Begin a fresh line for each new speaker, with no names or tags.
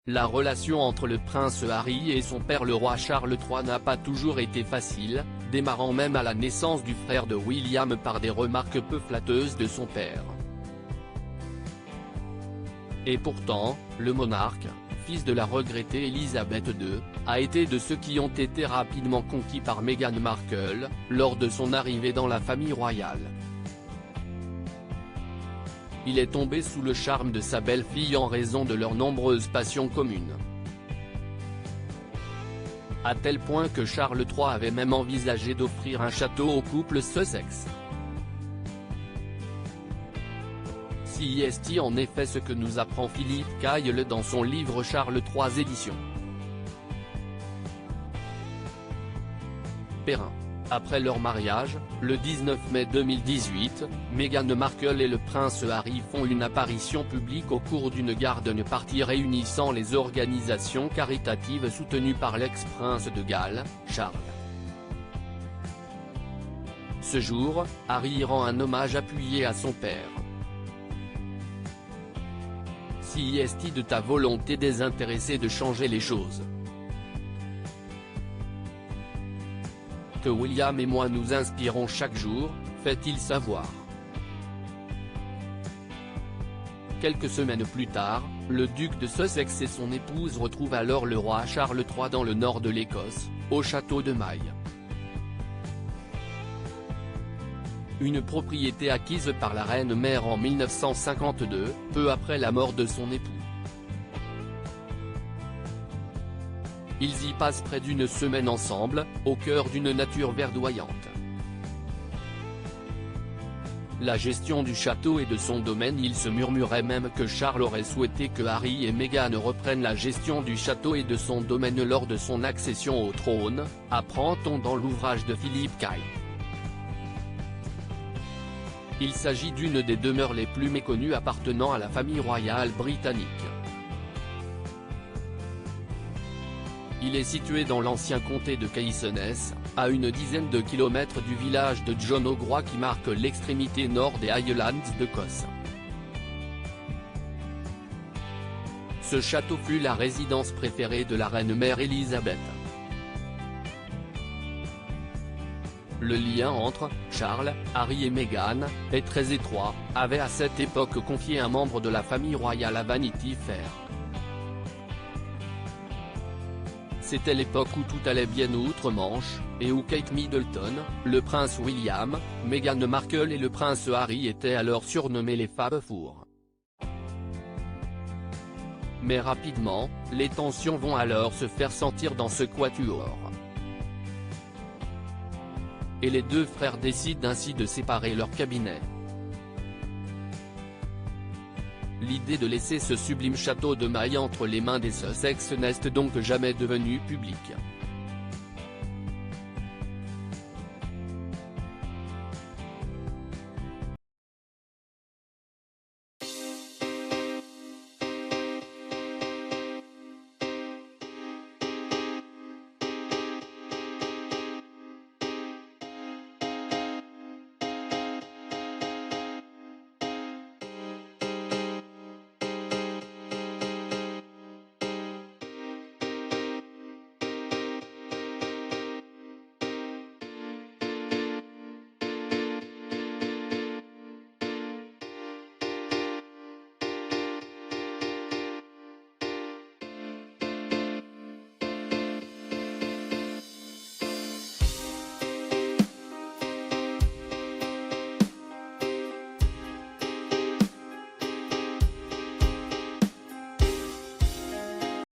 La relation entre le prince Harry et son père le roi Charles III n'a pas toujours été facile, démarrant même à la naissance du frère de William par des remarques peu flatteuses de son père. Et pourtant, le monarque, fils de la regrettée Élisabeth II, a été de ceux qui ont été rapidement conquis par Meghan Markle, lors de son arrivée dans la famille royale. Il est tombé sous le charme de sa belle-fille en raison de leurs nombreuses passions communes. À tel point que Charles III avait même envisagé d'offrir un château au couple Sussex. C'est en effet ce que nous apprend Philippe Kyle dans son livre Charles III éditions. Perrin. Après leur mariage, le 19 mai 2018, Meghan Markle et le prince Harry font une apparition publique au cours d'une garden party réunissant les organisations caritatives soutenues par l'ex-prince de Galles, Charles. Ce jour, Harry rend un hommage appuyé à son père. C'est de ta volonté désintéressée de changer les choses que William et moi nous inspirons chaque jour, fait-il savoir. Quelques semaines plus tard, le duc de Sussex et son épouse retrouvent alors le roi Charles III dans le nord de l'Écosse, au château de Maille. Une propriété acquise par la reine-mère en 1952, peu après la mort de son époux. Ils y passent près d'une semaine ensemble, au cœur d'une nature verdoyante. La gestion du château et de son domaine. Il se murmurait même que Charles aurait souhaité que Harry et Meghan reprennent la gestion du château et de son domaine lors de son accession au trône, apprend-on dans l'ouvrage de Philippe Kyle. Il s'agit d'une des demeures les plus méconnues appartenant à la famille royale britannique. Il est situé dans l'ancien comté de Caithness, à une dizaine de kilomètres du village de John O'Groats qui marque l'extrémité nord des Highlands d'Écosse. Ce château fut la résidence préférée de la reine-mère Élisabeth. Le lien entre Charles, Harry et Meghan est très étroit, avait à cette époque confié un membre de la famille royale à Vanity Fair. C'était l'époque où tout allait bien outre-Manche, et où Kate Middleton, le prince William, Meghan Markle et le prince Harry étaient alors surnommés les Fab Four. Mais rapidement, les tensions vont alors se faire sentir dans ce quatuor. Et les deux frères décident ainsi de séparer leur cabinet. L'idée de laisser ce sublime château de Maille entre les mains des Sussex n'est donc jamais devenue publique.